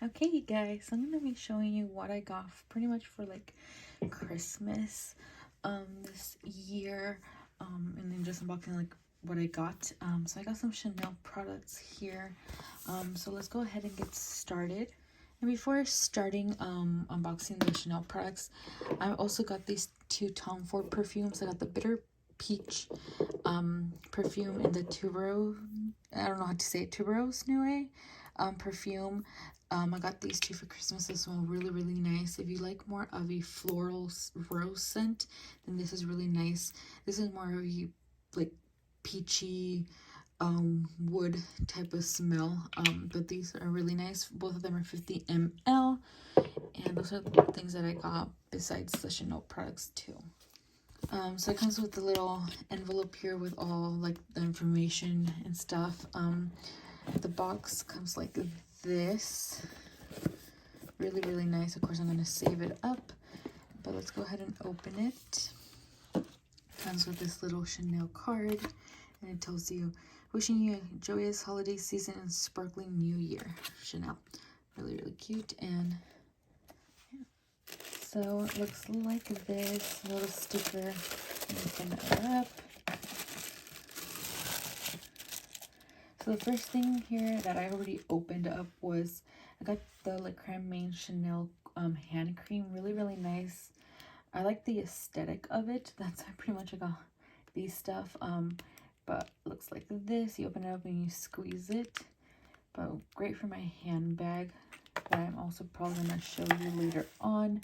Okay, you guys, I'm gonna be showing you what I got pretty much for like Christmas this year, and then just unboxing like what I got. So I got some Chanel products here. So let's go ahead and get started. And before starting unboxing the Chanel products, I also got these two Tom Ford perfumes. I got the Bitter Peach perfume in the I don't know how to say it, Tuberose Nuit perfume. I got these two for Christmas. This one really nice. If you like more of a floral rose scent, then this is really nice. This is more of a like peachy wood type of smell, but these are really nice. Both of them are 50 ml, and those are the things that I got besides the Chanel products too. So it comes with a little envelope here with all like the information and stuff. The box comes like this. Really nice. Of course, I'm gonna save it up, but let's go ahead and open it. Comes with this little Chanel card, and it tells you, wishing you a joyous holiday season and sparkling new year, Chanel. Really cute. And yeah. So it looks like this little sticker. Open it up. So the first thing here that I already opened up was I got the La Creme Main Chanel hand cream. Really nice. I like the aesthetic of it. That's pretty much I got these stuff. But it looks like this. You open it up and you squeeze it. But great for my handbag. That I'm also probably gonna show you later on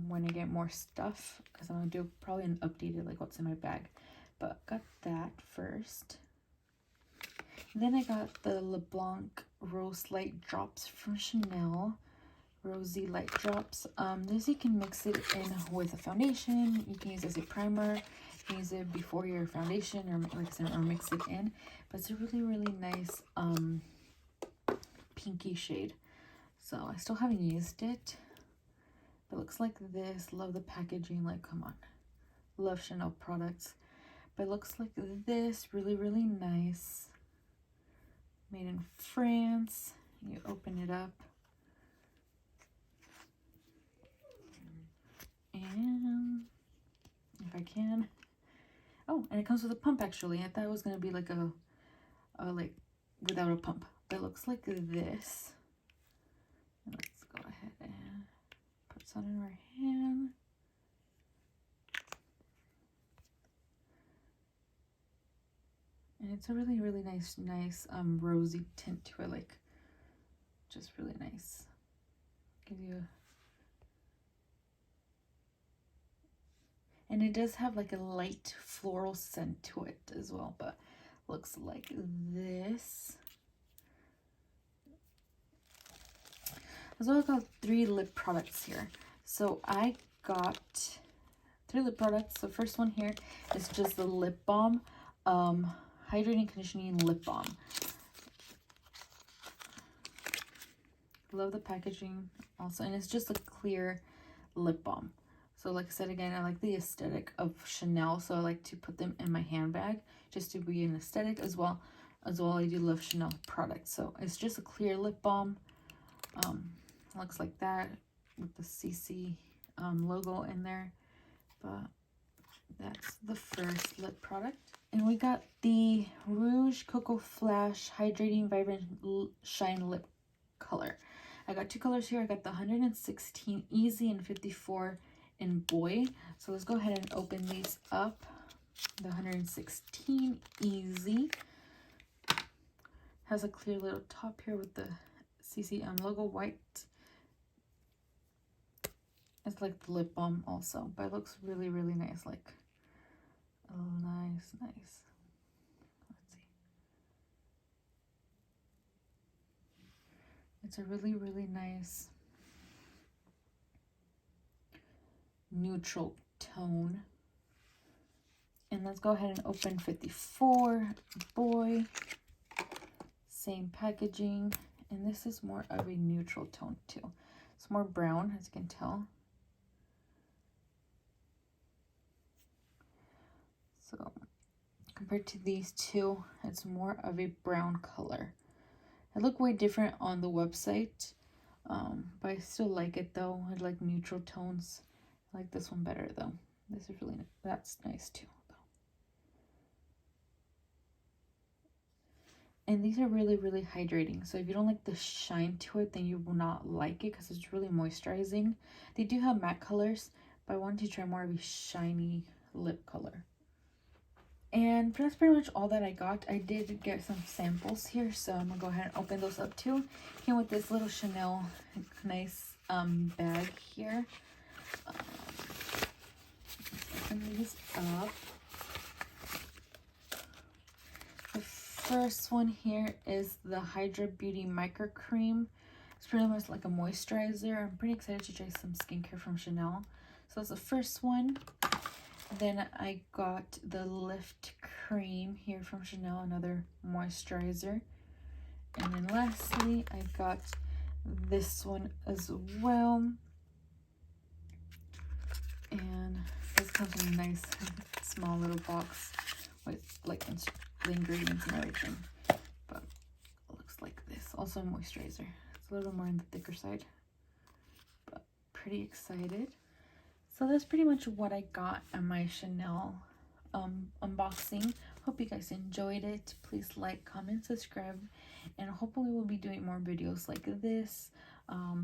when I get more stuff, because I'm gonna do probably an updated like what's in my bag. But got that first. Then I got the LeBlanc Rose Light Drops from Chanel. Rosy Light Drops. This you can mix it in with a foundation. You can use it as a primer. You can use it before your foundation, or like I said, or mix it in. But it's a really nice pinky shade. So I still haven't used it. It looks like this. Love the packaging. Like, come on. Love Chanel products. But it looks like this. Really nice. Made in France. You open it up. And if I can. Oh, and it comes with a pump actually. I thought it was going to be like a like without a pump. But it looks like this. And let's go ahead and put some in our hand. And it's a really nice rosy tint to it, like just really nice. Give you a, and it does have like a light floral scent to it as well, but looks like this. As well, I got 3 lip products here. So I got 3 lip products. The first one here is just the lip balm, hydrating conditioning lip balm. Love the packaging also, and it's just a clear lip balm. So like I said again, I like the aesthetic of Chanel, so I like to put them in my handbag just to be an aesthetic as well. I do love Chanel products. So it's just a clear lip balm. Looks like that with the CC logo in there. But that's the first lip product. And we got the Rouge Coco Flash Hydrating Vibrant Shine Lip Color. I got 2 colors here. I got the 116 Easy and 54 in Boy. So let's go ahead and open these up. The 116 Easy has a clear little top here with the CCM logo white. It's like the lip balm also, but it looks really nice. Like, oh, nice. Let's see. It's a really nice neutral tone. And let's go ahead and open 54 Boy. Same packaging, and this is more of a neutral tone too. It's more brown, as you can tell. So compared to these two, it's more of a brown color. It looked way different on the website, But I still like it though. I like neutral tones. I like this one better though. This is really, that's nice too though. And these are really, really hydrating. So if you don't like the shine to it, then you will not like it because it's really moisturizing. They do have matte colors, but I wanted to try more of a shiny lip color. And that's pretty much all that I got. I did get some samples here, so I'm gonna go ahead and open those up too. Came with this little Chanel nice bag here. Open this up. The first one here is the Hydra Beauty Micro Cream. It's pretty much like a moisturizer. I'm pretty excited to try some skincare from Chanel. So that's the first one. Then I got the Lift Cream here from Chanel, another moisturizer. And then lastly, I got this one as well. And this comes in a nice small little box with like the ingredients and everything. But it looks like this. Also a moisturizer. It's a little more on the thicker side. But pretty excited. So that's pretty much what I got on my Chanel unboxing. Hope you guys enjoyed it. Please like, comment, subscribe, and hopefully we'll be doing more videos like this. I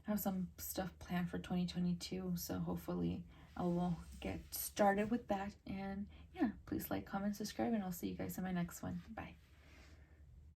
have some stuff planned for 2022, so hopefully I will get started with that. And yeah, please like, comment, subscribe, and I'll see you guys in my next one. Bye.